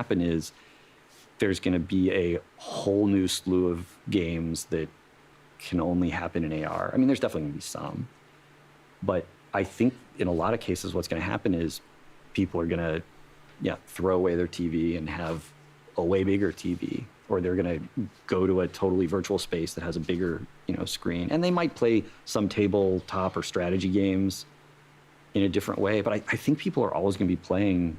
happen is there's going to be a whole new slew of games that can only happen in AR. I mean, there's definitely going to be some. But I think in a lot of cases, what's going to happen is people are going to throw away their TV and have a way bigger TV, or they're going to go to a totally virtual space that has a bigger, screen. And they might play some tabletop or strategy games in a different way. But I think people are always going to be playing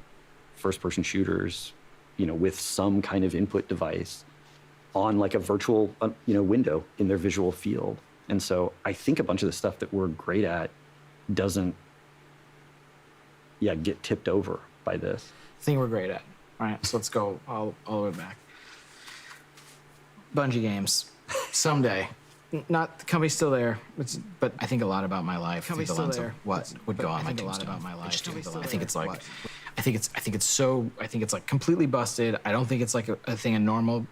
first-person shooters, with some kind of input device on like a virtual, window in their visual field. And so I think a bunch of the stuff that we're great at doesn't, get tipped over by this. Thing we're great at. All right, so let's go all the way back. Bungie games, someday. Not the company's still there, but I think a lot about my life. Company's still there. What would go on my tombstone? I think it's like, I think it's like completely busted. I don't think it's like a thing a normal,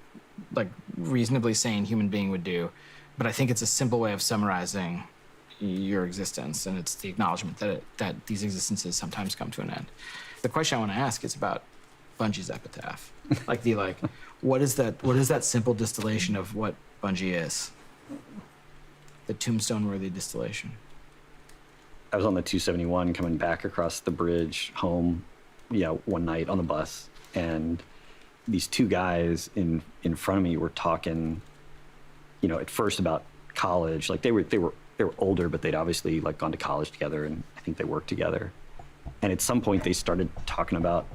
like reasonably sane human being would do, but I think it's a simple way of summarizing your existence, and it's the acknowledgement that these existences sometimes come to an end. The question I want to ask is about Bungie's epitaph. What is that simple distillation of what Bungie is? The tombstone-worthy distillation. I was on the 271 coming back across the bridge home, one night on the bus, and these two guys in front of me were talking, at first about college. Like they were older, but they'd obviously like gone to college together, and I think they worked together. And at some point they started talking about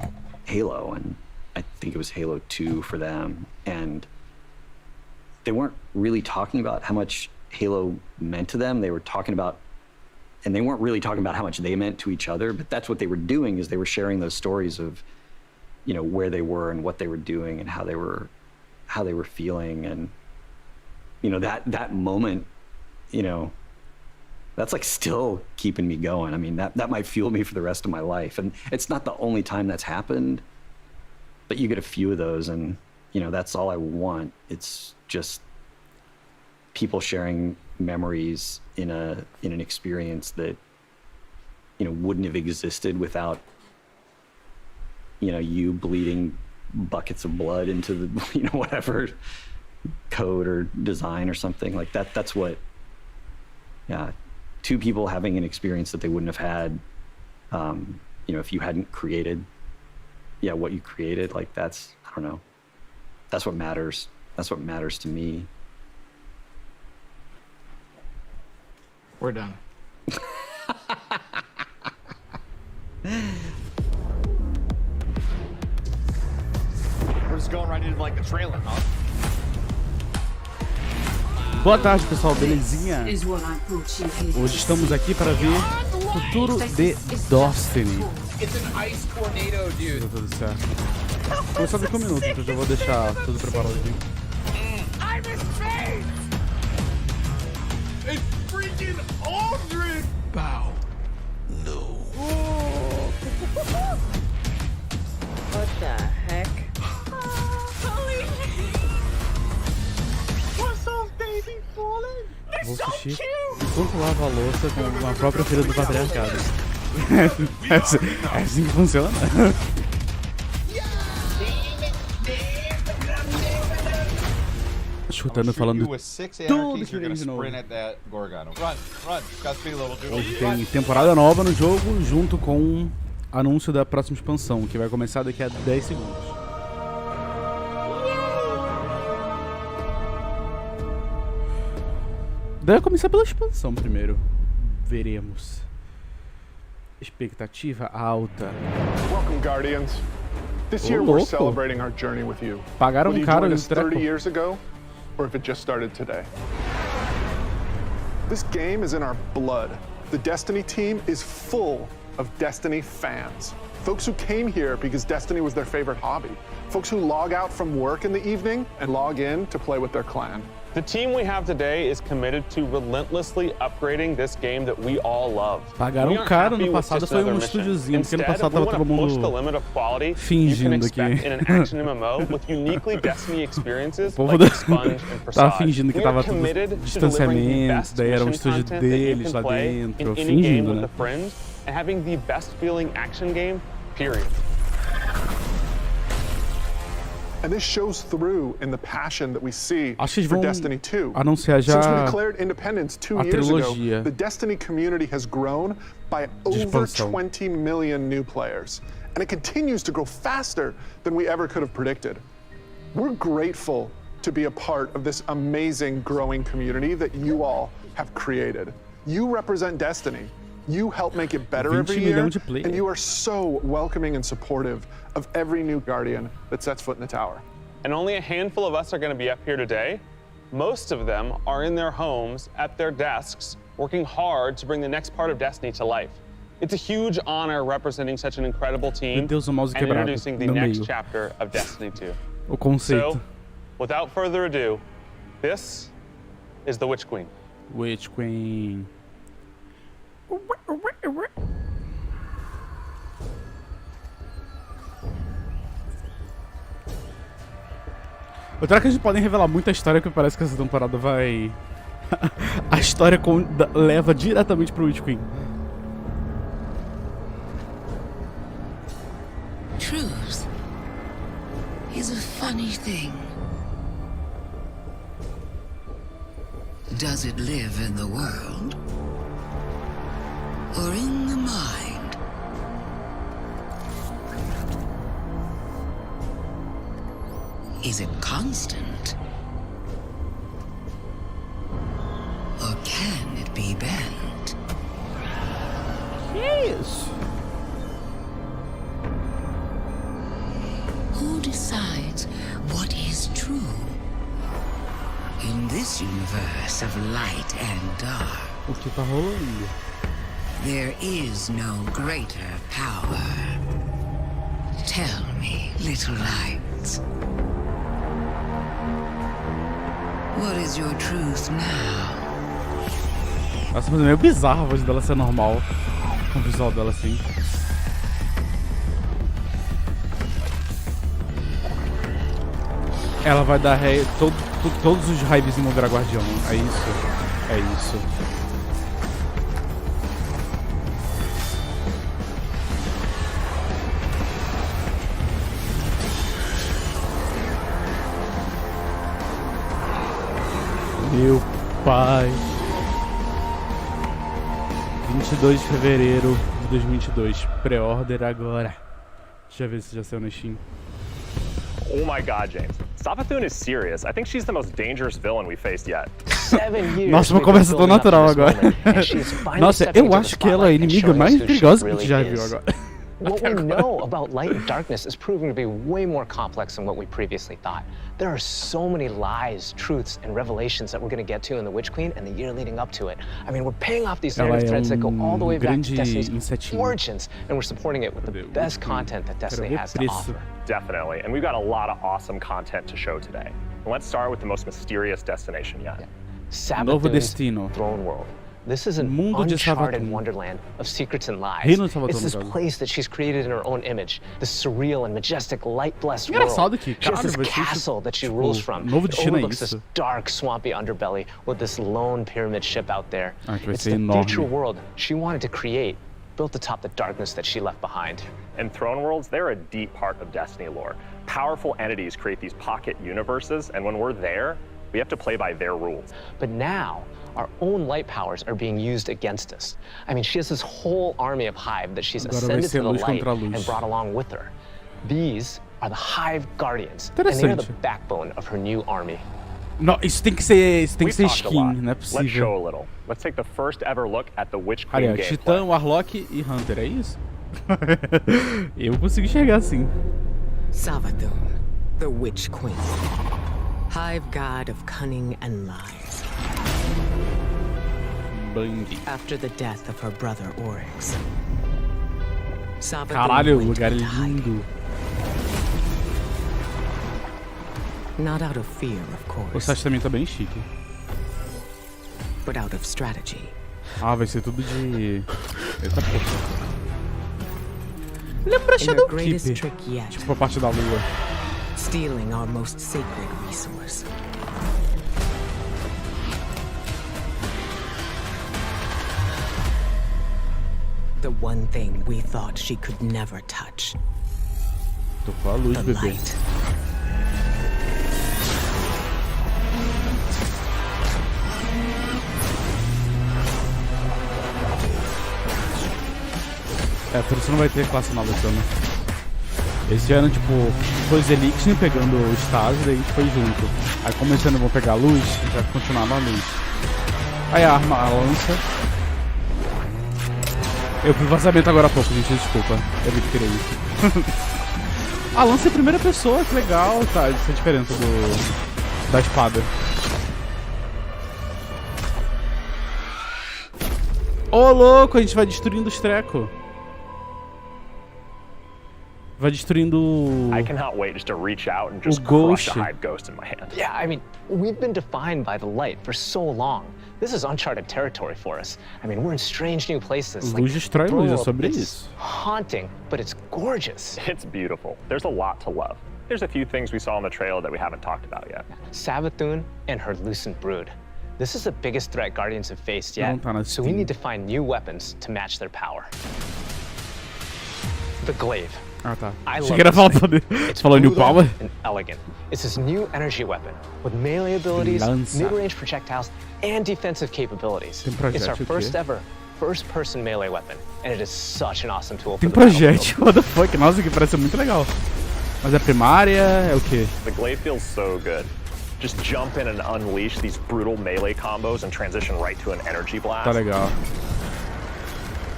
Halo, and I think it was Halo 2 for them. And they weren't really talking about how much Halo meant to them. They were talking about, and they weren't really talking about how much they meant to each other, but that's what they were doing, is they were sharing those stories of, where they were and what they were doing and how they were feeling. And, that moment, that's like still keeping me going. I mean, that might fuel me for the rest of my life. And it's not the only time that's happened, but you get a few of those, and, that's all I want. It's just people sharing memories in an experience that, wouldn't have existed without, you bleeding buckets of blood into the, whatever code or design or something like that. That's what, two people having an experience that they wouldn't have had, if you hadn't created, what you created. Like that's, I don't know, that's what matters. That's what matters to me. We're done. We're just going right into like the trailer, huh? Boa tarde, pessoal, belezinha? Hoje estamos aqui para ver o futuro de Destiny. Meu Deus do céu. Começar daqui um minuto, então já vou deixar tudo preparado aqui. It's freaking Aldrin! Bow. No. What the heck? Vou assistir enquanto lava a louça com a própria filha do patriarcado. É assim que funciona? Escutando falando tudo que vem de novo. Hoje tem temporada nova no jogo, junto com o anúncio da próxima expansão, que vai começar daqui a 10 segundos. Deve começar pela expansão primeiro. Veremos. Expectativa alta. Welcome, Guardians. This year we're celebrating our journey with you. Pagaram Whether you caro joined no us treco. 30 years ago, or if it just started today. This game is in our blood. The Destiny team is full of Destiny fans. Folks who came here because Destiny was their favorite hobby. Folks who log out from work in the evening and log in to play with their clan. The team we have today is committed to relentlessly upgrading this game that we all love. Pagaram caro, no passado foi um estúdiozinho, porque no passado tava todo mundo fingindo aqui. O povo tava fingindo que tava tudo distanciamento, daí era um estúdio deles lá dentro, fingindo, né? And this shows through in the passion that we see Acho que eles for vão Destiny 2. anunciar já Since we declared independence 2 a years ago, trilogia the Destiny community has grown by over expansão. 20 million new players. And it continues to grow faster than we ever could have predicted. We're grateful to be a part of this amazing growing community that you all have created. You represent Destiny. You help make it better every year, and you are so welcoming and supportive of every new Guardian that sets foot in the tower. And only a handful of us are going to be up here today. Most of them are in their homes, at their desks, working hard to bring the next part of Destiny to life. It's a huge honor representing such an incredible team Deus, o mouse and quebrado introducing the no next meio. chapter of Destiny 2. O conceito. So, without further ado, this is the Witch Queen. Witch Queen. Eu acho que a gente pode revelar muita história, que parece que essa temporada vai... A história leva diretamente pro Witch Queen. Truth is a funny thing. Does it live in the world or in the mind? Is it constant or can it be bent? Yes. Who decides what is true? In this universe of light and dark, O que tá rolando? there is no greater power. Tell me, little lights. What is your truth now? Nossa, mas é meio bizarro a voz dela ser normal. Com o visual dela assim. Ela vai dar todos os raios vão virar guardião. É isso. É isso. Meu pai. 22 de fevereiro de 2022. Pré-order agora. Deixa eu ver se já saiu no Steam. Oh my god, James. Savathun is serious. I think she's the most dangerous villain we faced yet. Nossa, uma conversa tão natural agora. Nossa, eu acho que ela é a inimiga mais perigosa que a gente já viu agora. What we know about light and darkness is proving to be way more complex than what we previously thought. There are so many lies, truths, and revelations that we're going to get to in the Witch Queen and the year leading up to it. I mean, we're paying off these narrative threads that go all the way back to Destiny's origins, and we're supporting it with the best content that Destiny has to offer. Definitely, and we've got a lot of awesome content to show today. And let's start with the most mysterious destination yet. Novo destino. Throne World. This is an Mundo de uncharted Savathun. wonderland of secrets and lies. Reino de Savathun, It's this no caso. place that she's created in her own image, this surreal and majestic light-blessed Engraçado world. que, She has this caralho, vai ser castle that she tipo, rules from. novo It destino é overlooks this isso. dark, swampy underbelly with this lone pyramid ship out there. Ah, que vai It's ser the enorme. future world she wanted to create, built atop the darkness that she left behind. And throne worlds, they're a deep part of Destiny lore. Powerful entities create these pocket universes, and when we're there, we have to play by their rules. But now, our own light powers are being used against us. I mean, she has this whole army of Hive that she's Agora vai ascended ser to the luz light contra luz. and brought along with her. These are the Hive Guardians, and they are the Interessante. backbone of her new army. Não, isso tem que ser We've talked a skin, lot. não é Let's show possível. a little. Let's take the first ever look at the Witch Queen Aliás, gameplay. Titã, Warlock e Hunter, é isso? Eu consigo enxergar assim. Savathun, the Witch Queen. Hive god of cunning and lies. Bang. After the death of her brother Oryx, Savathun Caralho, o went lugar é into hiding. lindo. Not out of fear, of O course, site também tá bem chique. but out of strategy. Ah, vai ser tudo de... Eita porra. Lembra In her Shadow greatest Keeper. trick yet, Tipo a parte da lua. stealing our most sacred resource. The one thing we thought she could never touch. Tocou a luz, The bebê. light. É, por isso não vai ter classe nova esse ano. Esse ano, tipo, foi os Elixir pegando o estágio, daí a gente foi junto. Aí como esse ano vão pegar a luz, a gente vai continuar na luz. Aí a arma, a lança. Eu fui vazamento agora há pouco, gente, desculpa. Eu vi que queria isso. A lança é a primeira pessoa, que legal, tá? Essa é a diferença da espada. Ô, louco, a gente vai destruindo os trecos. Vai destruindo I cannot wait just to reach out and just ghost. crush a hive ghost in my hand. Yeah, I mean, we've been defined by the light for so long. This is uncharted territory for us. I mean, we're in strange new places. Luz destrói luz, é sobre it's isso. haunting, but it's gorgeous. It's beautiful. There's a lot to love. There's a few things we saw in the trailer that we haven't talked about yet. Savathun and her lucent brood. This is the biggest threat Guardians have faced yet, Não tá na so we Steam. need to find new weapons to match their power. The glaive. Ah, tá. I love Cheguei a this falar thing. poder. It's Você falou New brutal Power? and elegant. It's this new energy weapon with melee abilities, Lança. mid-range projectiles, and defensive capabilities. Tem projétil It's our aqui. first ever first-person melee weapon, and it is such an awesome tool Tem for the battlefield. projétil, what the fuck? Nossa, que parece muito legal. Mas é primária, é o quê? The glaive feels so good. Just jump in and unleash these brutal melee combos and transition right to an energy blast. Tá legal.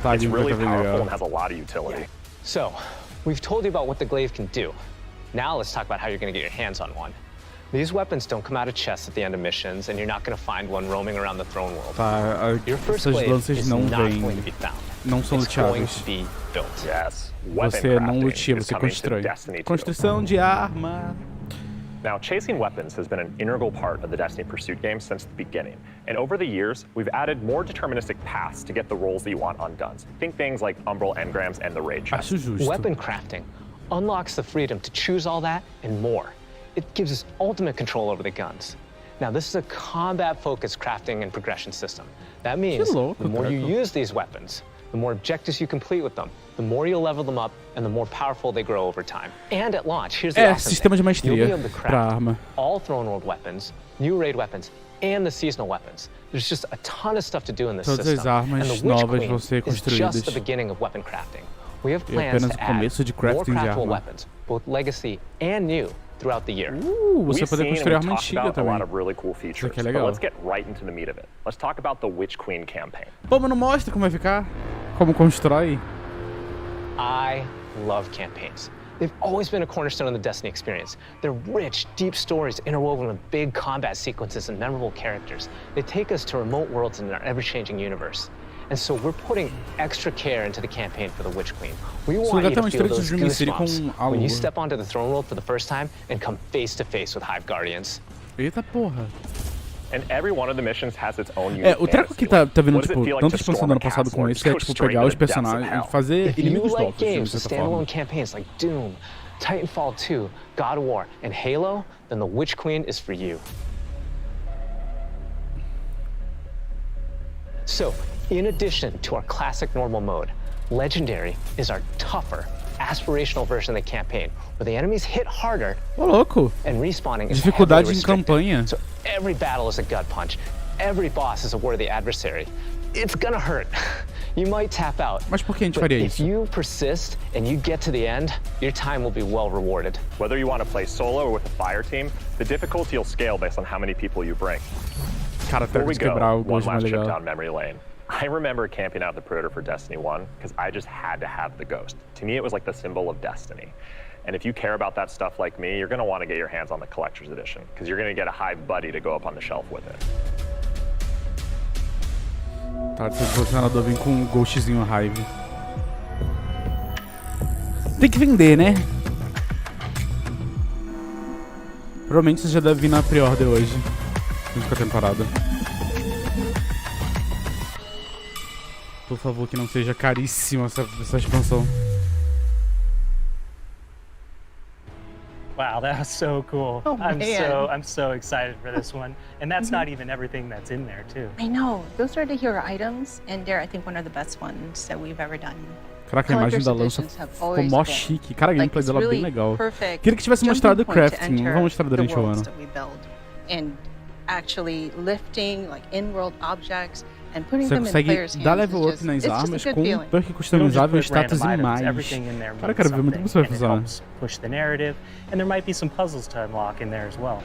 Tá, It's Jim, really tá bem powerful legal. and has a lot of utility. So, we've told you about what the glaive can do. Now let's talk about how you're going to get your hands on one. These weapons don't come out of chests at the end of missions, and you're not going to find one roaming around the throne world. Tá, Your first essas glaive lanças is não not going to be vêm, found. não são It's going luteáveis. to be built. Yes. Você não Weapon lutia, crafting is você coming to constrói. Destiny 2. Construção de arma. Now, chasing weapons has been an integral part of the Destiny pursuit game since the beginning. And over the years, we've added more deterministic paths to get the roles that you want undone. Think things like Umbral Engrams and the Raid Chest. Acho justo. Weapon crafting unlocks the freedom to choose all that and more. It gives us ultimate control over the guns. Now, this is a combat-focused crafting and progression system. That means louco, the more you Draco. use these weapons, the more objectives you complete with them, the more you'll level them up, and the more powerful they grow over time. And at launch, here's the É, awesome sistema de thing. You'll be maestria able to pra craft arma. all Throne World weapons, new raid weapons, and the seasonal weapons. There's just a ton of stuff to do in this Todas system. as armas and the Witch novas Queen vão ser is just construídas. the beginning of weapon crafting. We have E plans apenas to o começo de add more crafting de craftable arma. weapons, both legacy and new, throughout the year. Você We've poder seen construir and arma we've talked antiga about a lot também. of really cool features, aqui é but legal. let's get right into the meat of it. Let's talk about the Witch Queen campaign. Pô, mas não mostra como vai ficar? Como constrói? I love campaigns. They've always been a cornerstone of the Destiny experience. They're rich, deep stories interwoven with big combat sequences and memorable characters. They take us to remote worlds in our ever-changing universe. And so we're putting extra care into the campaign for the Witch Queen. We want lugar you tem to uma feel história de those Dream City com goosebumps a when you lua. step onto the throne world for the first time and come face to face with Hive Guardians. Eita porra. And every one of the missions has its own É, unique o treco que fantasy. tá vindo, What does it tipo, feel like tanto to expansão storm do a ano passado castle como or esse, que é, go tipo, straight pegar into os the depths of personagens hell? e fazer If you inimigos like novos, de games with certa standalone forma. campaigns like Doom, Titanfall 2, God of War, and Halo, then the Witch Queen is for you. So, in addition to our classic normal mode, Legendary is our tougher, aspirational version of the campaign, where the enemies hit harder Ô, louco. and respawning is Dificuldade heavily em restricted. campanha. So every battle is a gut punch. Every boss is a worthy adversary. It's gonna hurt. You might tap out. Mas por que a gente But faria if isso? you persist and you get to the end, your time will be well rewarded. Whether you want to play solo or with a fire team, the difficulty will scale based on how many people you bring. Cara, Before treco we de go, quebrar o one gosto mais last trip legal. down memory lane. I remember camping out the Predator for Destiny 1 because I just had to have the Ghost. To me, it was like the symbol of Destiny. And if you care about that stuff like me, you're going to want to get your hands on the Collector's Edition because you're going to get a Hive Buddy to go up on the shelf with it. Tá, seu colecionador vem com um ghostzinho Hive. Tem que vender, né? Provavelmente você já deve vir na pre-order hoje. Junto com a temporada. Por favor, que não seja caríssima essa expansão. Wow, that was so cool. Oh, I'm man. so excited for this one. And that's not even everything that's in there too. I know. Those are the hero items, and they're, I think, one of the best ones that we've ever done. Caraca, a imagem da lança ficou mó chique. Cara, a gameplay dela é bem legal. Queria que tivesse mostrado o crafting. Não vou mostrar durante o ano. And actually lifting like in-world objects And putting Você them in consegue players' dar hands level is up just, nas it's just armas a good com feeling. perk customizável, You don't just status put e random mais. items, everything in there Cara, eu means quero ver muito como something, você vai and it usar. helps push the narrative, and there might be some puzzles to unlock in there as well.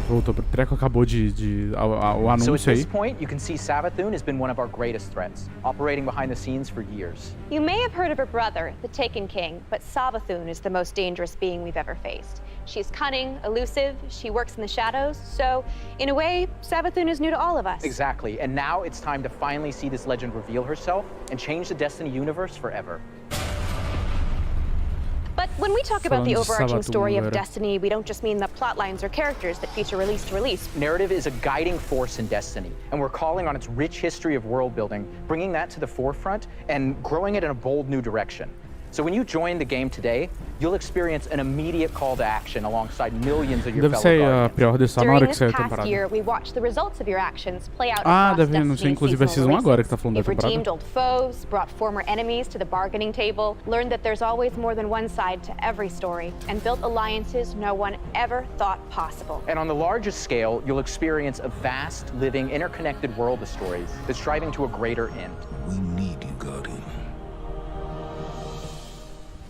Voltou pro treco, acabou o So at anúncio this aí. point, you can see Savathun has been one of our greatest threats, operating behind the scenes for years. You may have heard of her brother, the Taken King, but Savathun is the most dangerous being we've ever faced. She's cunning, elusive, she works in the shadows, so in a way, Savathun is new to all of us. Exactly, and now it's time to finally see this legend reveal herself and change the Destiny universe forever. But when we talk about the Falando de overarching Savathun story of agora. Destiny, we don't just mean the plot lines or characters that feature release to release. Narrative is a guiding force in Destiny, and we're calling on its rich history of world building, bringing that to the forefront and growing it in a bold new direction. So when you join the game today, you'll experience an immediate call to action alongside millions of your Deve fellow ser a guardians. pre-order só na During hora que this sair a past temporada. year, we watched the results of your actions play out Ah, across deve anunciar Destiny's inclusive a seasonal Season 1 agora que tá releases. falando da You've redeemed temporada. old foes, brought former enemies to the bargaining table, learned that there's always more than one side to every story, and built alliances no one ever thought possible. And on the largest scale, you'll experience a vast, living, interconnected world of stories that's driving to a greater end. We need you, Guardian.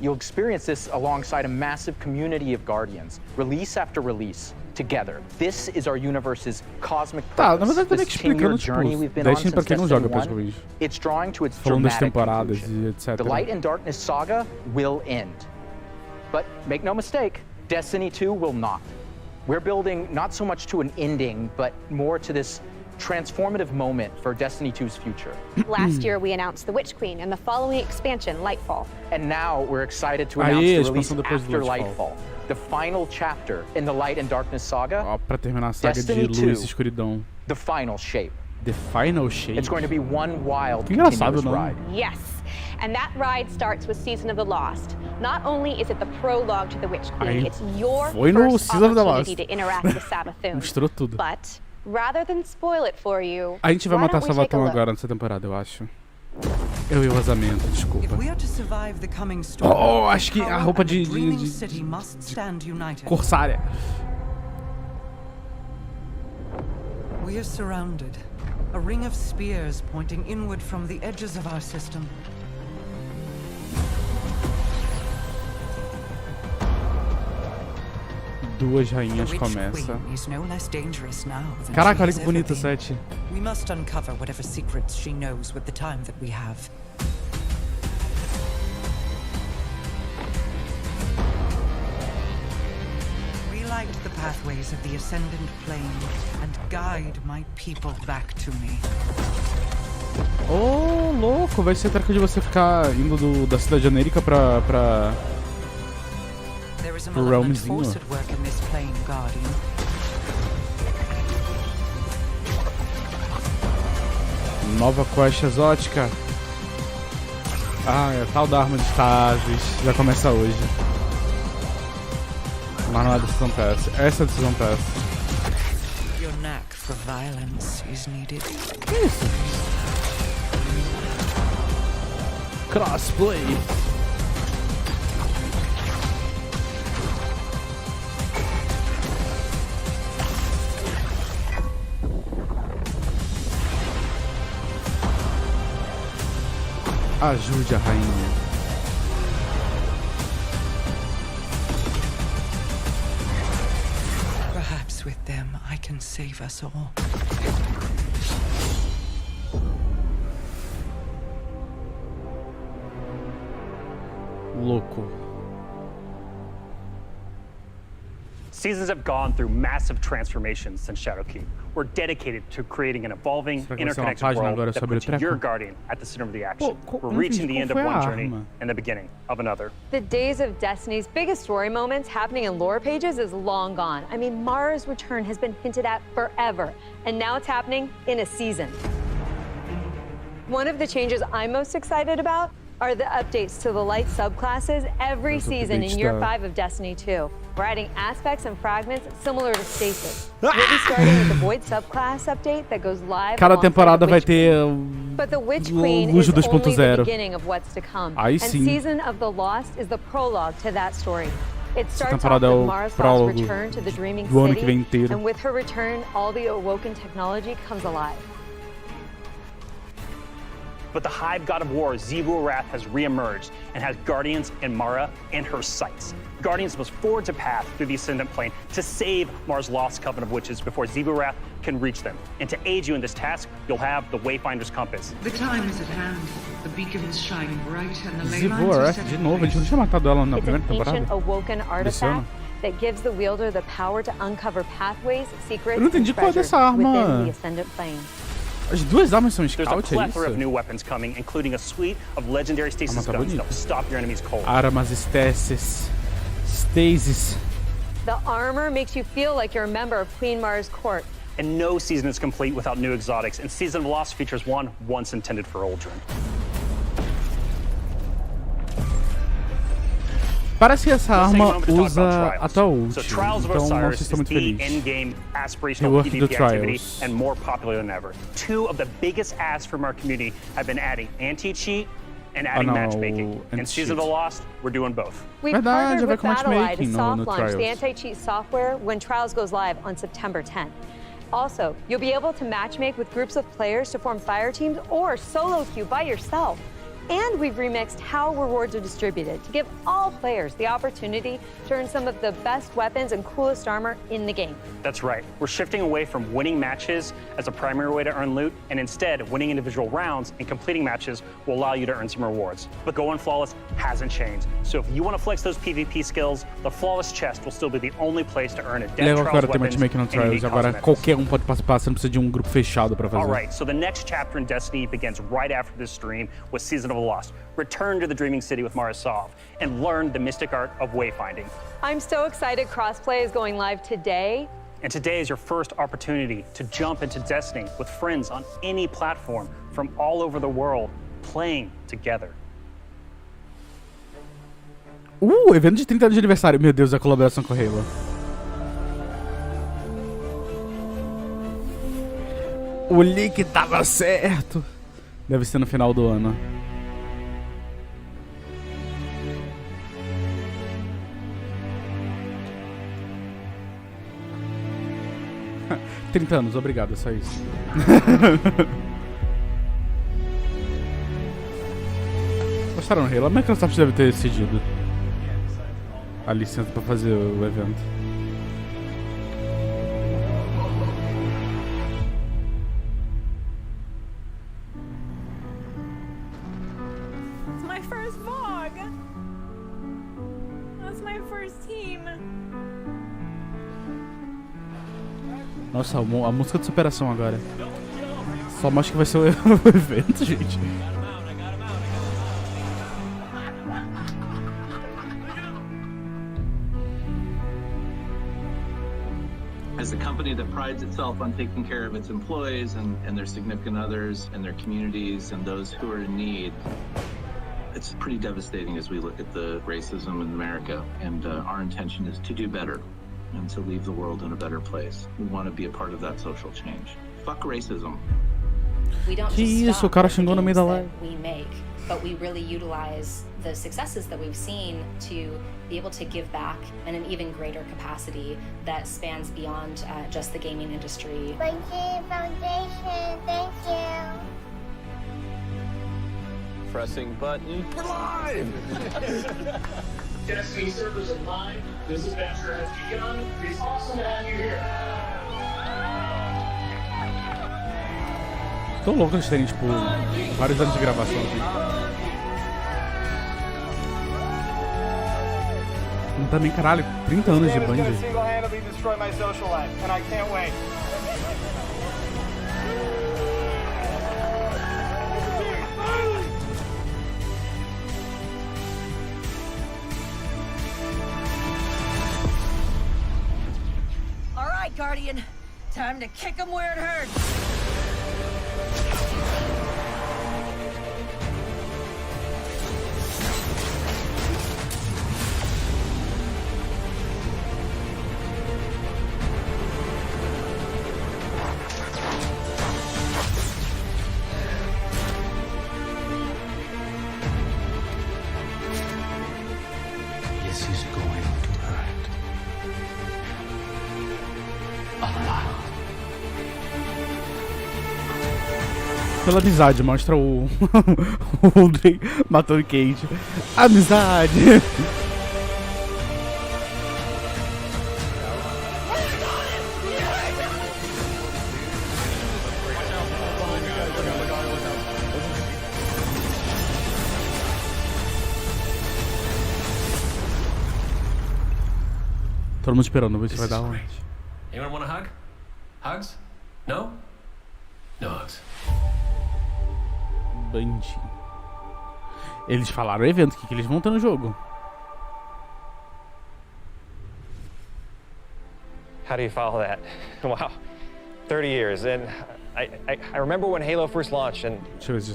You'll experience this alongside a massive community of guardians, release after release, together. This is our universe's cosmic Tá, na purpose. verdade tá meio This que 10-year explicando, journey we've tipo, been on Destiny pra since quem não Destiny joga, 1, praticamente. it's drawing to its Falando das dramatic temporadas conclusion. e etc. The Light and Darkness saga will end. But make no mistake, Destiny 2 will not. We're building not so much to an ending, but more to this transformative moment for Destiny 2's future. Last year, we announced the Witch Queen and the following expansion, Lightfall. And now we're excited to Aí, announce the expansão release depois do after Lightfall. Lightfall, the final chapter in the Light and Darkness saga, Ó, pra terminar a saga Destiny de luz 2, e escuridão. the final shape. The Final Shape. It's going to be one wild, Que engraçado, continuous não? ride. Yes, and that ride starts with Season of the Lost. Not only is it the prologue to the Witch Queen, Aí, it's your foi no first Season of the opportunity Lost. to interact with Savathun. Misturou tudo. But rather than spoil it for you, A gente vai why matar don't we take a Savathun look? agora nessa temporada, eu acho. Eu e o vazamento, desculpa. We are to survive the coming storm. Oh, acho que a Power roupa and the de dreaming city must stand united. Corsária. We are surrounded. A ring of spears pointing inward from the edges of our system. Duas The rainhas Witch começa. Queen is no less dangerous now than Caraca, she olha has que ever bonito o been. set. We must uncover whatever secrets she knows with the time that we have. Relight the pathways of the ascendant plane and guide my people back to me. Ô, louco, vai ser a troca de você ficar indo da cidade genérica pra There is a pro malevolent realmzinho. force at work in this plane, Guardian. Nova quest exótica. Ah, é tal da arma de stasis. Já começa hoje. Mas não é decisão pass. Essa é a decisão pass. Your knack for violence is needed. Que isso? Crossplay. Ajude a rainha. Perhaps with them I can save us all. Louco. Seasons have gone through massive transformations since Shadowkeep. We're dedicated to creating an evolving, Será que vai ser uma interconnected página world agora that sobre o puts treco? your guardian at the center of the action. Pô, We're não reaching entendi the end qual of foi a one journey arma. and the beginning of another. The days of Destiny's biggest story moments happening in lore pages is long gone. I mean, Mara's return has been hinted at forever, and now it's happening in a season. One of the changes I'm most excited about are the updates to the light subclasses every season in year 5 of Destiny 2. We're adding aspects and fragments similar to Stasis. We'll be starting with the Void subclass update that goes live Cada alongside temporada the vai Witch ter But the Witch o Queen Lujo is only the 2.0. beginning of what's to come. Aí And sim. Season of the Lost is the prologue to that story. It Essa starts off temporada é with o Mara's prólogo return to the Dreaming do ano que vem City, inteiro. and with her return, all the awoken technology comes alive. But the Hive God of War, Xivu Arath, has reemerged and has Guardians and Mara in her sights. Guardians must forge a path through the Ascendant Plane to save Mara's lost coven of witches before Xivu Arath can reach them. And to aid you in this task, you'll have the Wayfinder's Compass. The time is at hand. The beacons shine bright and the ley Xivu lines are Arath set de in novo, a gente place. não tinha matado ela na It's primeira an temporada? ancient awoken Desse ano? artifact that gives the wielder the power to uncover pathways, secrets, Eu não entendi and qual é treasures dessa arma. within the Ascendant Plane. As duas armas são There's a scout, é plethora of isso? new weapons coming, including a suite of legendary stasis tá guns bonito. that will stop your enemies cold. Armas stasis. Stasis. The armor makes you feel like you're a member of Queen Mara's court. And no season is complete without new exotics, and Season of Lost features one once intended for Uldren. Parece que essa Let's take a arma moment to talk usa about a Trials. tua ult, So Trials of então não Osiris sei se is estou muito the feliz. in-game aspirational Rework the PvP activity Trials. and more popular than ever. Two of the biggest asks from our community have been adding anti-cheat and adding não, matchmaking. In anti-cheat. Season of the Lost, we're doing both. We've Verdade, partnered vai with com Battle.eye to matchmaking no soft launch the Trials. anti-cheat software when Trials goes live on September 10th. Also, you'll be able to matchmake with groups of players to form fire teams or solo queue by yourself. And we've remixed how rewards are distributed to give all players the opportunity to earn some of the best weapons and coolest armor in the game. That's right. We're shifting away from winning matches as a primary way to earn loot, and instead, winning individual rounds and completing matches will allow you to earn some rewards. But Going Flawless hasn't changed. So if you want to flex those PvP skills, the Flawless Chest will still be the only place to earn a dead Legal que agora Trials tem weapons matchmaking no and Trials. unique Agora cosmetics. qualquer um pode participar, você não precisa de um grupo fechado pra fazer. All right, so the next chapter in Destiny begins right after this stream with Season of the Lost. Return to the Dreaming City with Mara Sov and learn the mystic art of wayfinding. I'm so excited crossplay is going live today. And today is your first opportunity to jump into Destiny with friends on any platform from all over the world, playing together. Evento de 30 anos de aniversário. Meu Deus, a colaboração com a Halo. O leak tava certo. Deve ser no final do ano. — 30 anos, obrigado, é só isso. Gostaram do Halo? A Microsoft deve ter decidido a licença pra fazer o evento. It's my first vlog. That's my first team. Nossa, a música de superação agora. Só mostra que vai ser o evento, gente. As a company that prides itself on taking care of its employees and their significant others and their communities and those who are in need, it's pretty devastating as we look at the racism in America. And our intention is to do better and to leave the world in a better place. We want to be a part of that social change. Fuck racism. Que isso, o cara xingou no meio da live. We make, but we really utilize the successes that we've seen to be able to give back in an even greater capacity that spans beyond just the gaming industry. Foundation, thank you. Pressing button. We're live! Destiny servers are live. This adventure has begun. It's awesome to have you here. Tô louco de terem, tipo, vários anos de gravação aqui. Também, caralho, 30 anos de Band. Single-handedly destroy my social life, and I can't wait. All right, Guardian. Time to kick him where it hurts. This is going to hurt. Pela amizade, mostra o o Drake matando o Cage. Amizade! Todo mundo esperando, ver se vai dar onde. Anyone want a hug? Hugs? No? No hugs. Bungie. Eles falaram o evento, o que eles vão ter no jogo. How do you follow that? Wow, 30 years. And I remember when Halo first launched, and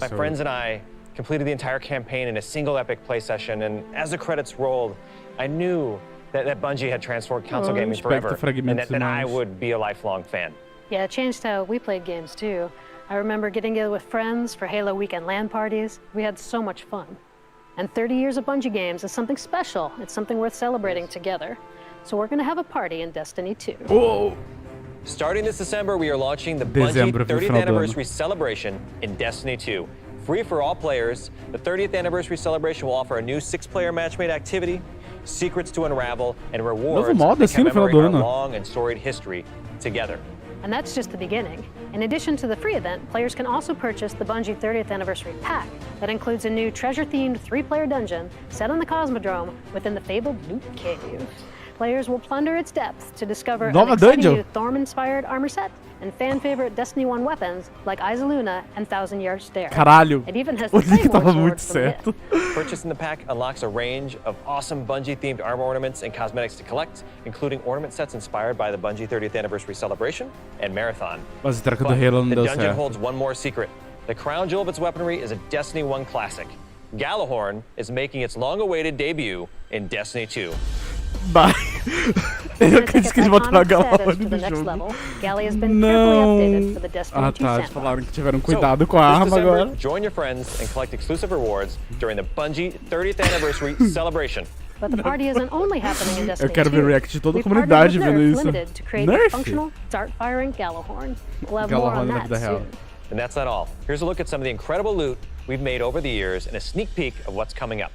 my friends and I completed the entire campaign in a single epic play session. And as the credits rolled, I knew that Bungie had transformed console gaming forever, and that I would be a lifelong fan. Yeah, it changed how we played games too. I remember getting together with friends for Halo weekend LAN parties. We had so much fun. And 30 years of Bungie games is something special. It's something worth celebrating together. So we're going to have a party in Destiny 2. Whoa. Starting this December, we are launching the Bungie 30th Anniversary Celebration in Destiny 2. Free for all players, the 30th Anniversary Celebration will offer a new 6-player matchmade activity, secrets to unravel, and rewards to commemorate our long and storied history together. And that's just the beginning. In addition to the free event, players can also purchase the Bungie 30th Anniversary Pack that includes a new treasure-themed 3-player dungeon set on the Cosmodrome within the fabled Loot Cave. Players will plunder its depths to discover an exciting new Thorm-inspired armor set and fan-favorite Destiny 1 weapons like Isaluna and Thousand Yard Stare. Caralho, it even has o the Link Claymore tava sword muito from certo. Purchasing the pack unlocks a range of awesome Bungie-themed armor ornaments and cosmetics to collect, including ornament sets inspired by the Bungie 30th Anniversary Celebration and Marathon. Mas a troca do Halo não The deu dungeon certo. holds one more secret. The crown jewel of its weaponry is a Destiny 1 classic. Gallahorn is making its long-awaited debut in Destiny 2. Bye. Eu acredito que eles botaram a Gallahorn no jogo. Não. Ah tá, eles falaram que tiveram cuidado com a arma agora. Join your friends and collect exclusive rewards during the Bungie 30th Anniversary Celebration. But the party isn't only happening in Destiny 2. Eu quero ver o react de toda a comunidade vendo isso. Limited to create a functional, dart-firing Gallahorn. We'll have more on that soon. And that's not all. Here's a look at some of the incredible loot we've made over the years and a sneak peek of what's coming up.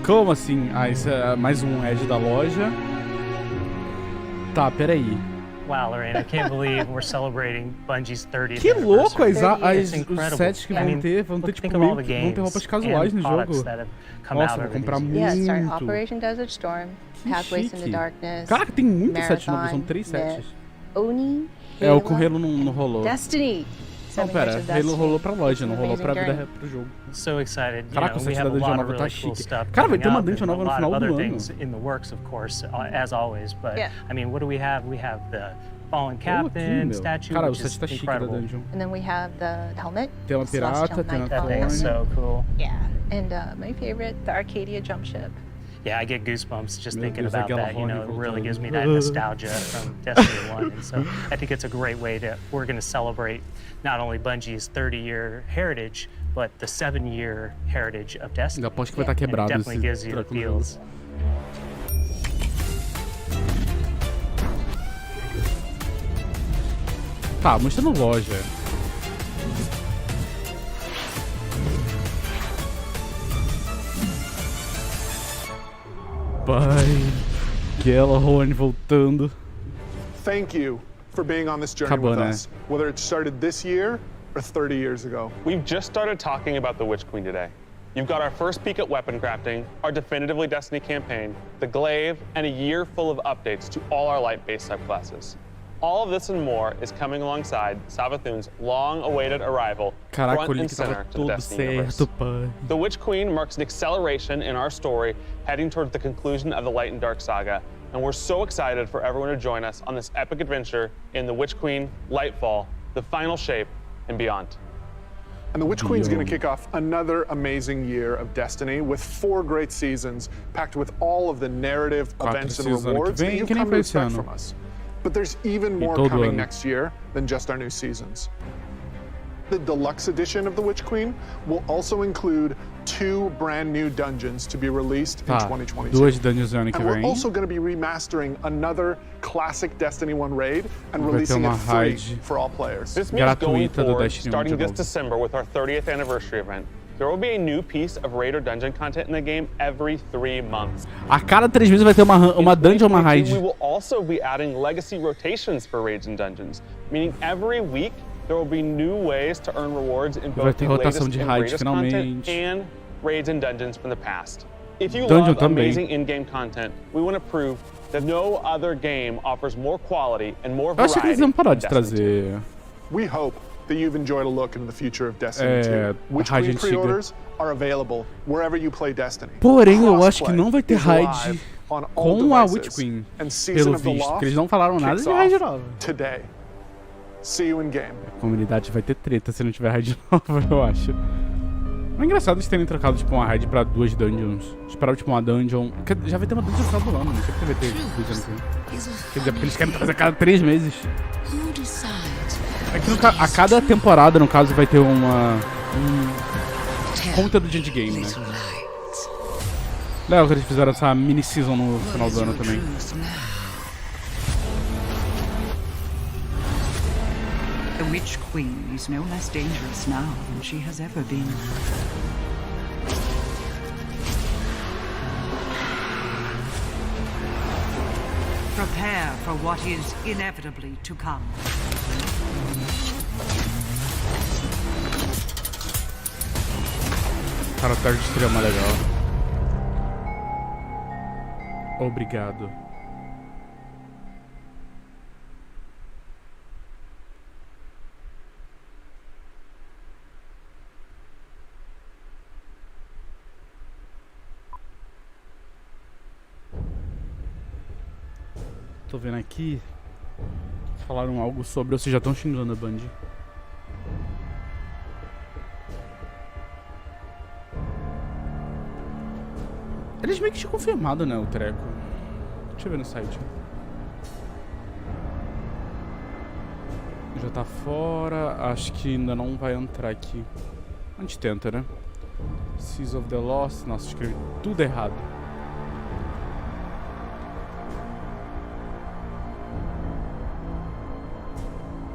Como assim? Ah, isso é mais um ad da loja. Tá, peraí. Wow, Lorraine, I can't believe we're celebrating Bungie's 30th Que louco, os sets que vão ter tipo meio, vão ter roupas casuais no jogo. Nossa, vou comprar muito. Yeah, sorry, Operation Desert Storm, Pathways into Darkness. Caraca, tem muitos sets novos, são 3 sets. Oni, É, o com Halo não rolou. Destiny. Não, pera, Halo rolou pra loja, não rolou pra vida pro jogo. So excited. Caraca, o set da dungeon nova tá chique. Cara, vai ter uma dungeon nova no final do ano. In the works, of course, as always. But I mean, what do we have? We have the fallen captain statue, cara, o which set tá is chique da incredible. dungeon. And then we have the helmet. Tem uma pirata, tem uma That thing's so cool. Yeah, and my favorite, the Arcadia jump ship. Yeah, I get goosebumps just thinking about that. You know, it really gives me that nostalgia from Destiny 1. And so I think it's a great way we're going to celebrate not only Bungie's 30-year heritage, but the 7-year heritage of Destiny. Aposto que vai estar quebrado it definitely gives you the feels. Tá, mostrando loja. Pai, Gallahorn voltando. Thank you for being on this journey with us, whether it started this year or 30 years ago. We've just started talking about the Witch Queen today. You've got our first peek at weapon crafting, our definitively Destiny campaign, the glaive, and a year full of updates to all our light-based subclasses. All of this and more is coming alongside Savathun's long-awaited arrival, front and center to the Destiny universe. The Witch Queen marks an acceleration in our story, heading towards the conclusion of the Light and Dark saga, and we're so excited for everyone to join us on this epic adventure in the Witch Queen, Lightfall, the final shape, and beyond. And the Witch Queen's going to kick off another amazing year of Destiny with 4 great seasons, packed with all of the narrative, events, and rewards that you've come to expect from us. But there's even more coming next year than just our new seasons. The deluxe edition of the Witch Queen will also include 2 2 brand new dungeons to be released in 2022. 2 dungeons no ano que And we're vem. also going to be remastering another classic Destiny 1 raid and Vai ter releasing uma it free raid for all players. This means going gratuita do forward, Destiny 1 starting this de novo. December with our 30th anniversary event, there will be a new piece of raid or dungeon content in the game every 3 months. A cada 3 meses vai ter uma dungeon ou uma raid. We will also be adding legacy rotations for raids and dungeons, meaning every week there will be new ways to earn rewards in Vai both ter the rotação latest de and raid greatest content finalmente. and raids and dungeons from the past. If you Dungeon love também. amazing in-game content, we want to prove that no other game offers more quality and more Eu acho que eles variety vão parar than de Destiny 2. trazer. We hope that you've enjoyed a look into the future of Destiny 2. Which raid Queen antiga. pre-orders are available wherever you play Destiny. Porém, eu acho que Crossplay não vai ter is raid live on all com a devices. Witch Queen, And Season pelo of the visto, Lost porque eles não falaram nada kicks de raid off nova. today. See you in game. A comunidade vai ter treta se não tiver raid nova, eu acho. É engraçado eles terem trocado tipo uma raid pra 2 dungeons. Esperava tipo uma dungeon. Já vai ter uma dungeon no final do ano, não sei porque vai ter 2 anos assim. Quer dizer, porque eles querem fazer a cada 3 meses. É que a cada temporada, no caso, vai ter um conteúdo de endgame, né? Legal que eles fizeram essa mini-season no final do ano também. The Witch Queen is no less dangerous now than she has ever been. Prepare for what is inevitably to come. Cara, o tag de extrema é legal. Obrigado. Tô vendo aqui. Falaram algo sobre. Ou vocês já estão xingando a Band? Eles meio que tinham confirmado, né, o treco. Deixa eu ver no site. Já tá fora. Acho que ainda não vai entrar aqui. A gente tenta, né? Seas of the Lost. Nossa, escrevi tudo errado.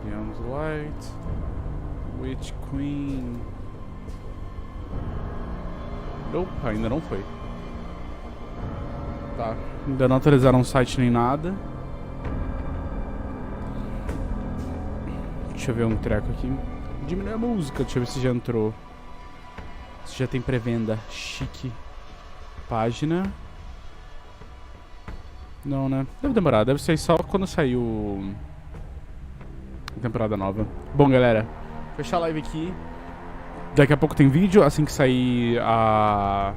Beyond Light. Witch Queen. Nope, ainda não foi. Tá, ainda não atualizaram o site nem nada. Deixa eu ver um treco aqui. Diminui a música, deixa eu ver se já entrou. Se já tem pré-venda. Chique. Página. Não, né? Deve demorar, deve ser só quando saiu a temporada nova. Bom, galera, fechar a live aqui. Daqui a pouco tem vídeo, assim que sair a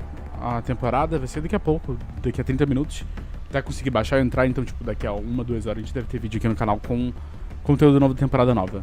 temporada, vai ser daqui a pouco, daqui a 30 minutos. Até conseguir baixar e entrar, então tipo, daqui a 1, 2 horas a gente deve ter vídeo aqui no canal com conteúdo novo da temporada nova.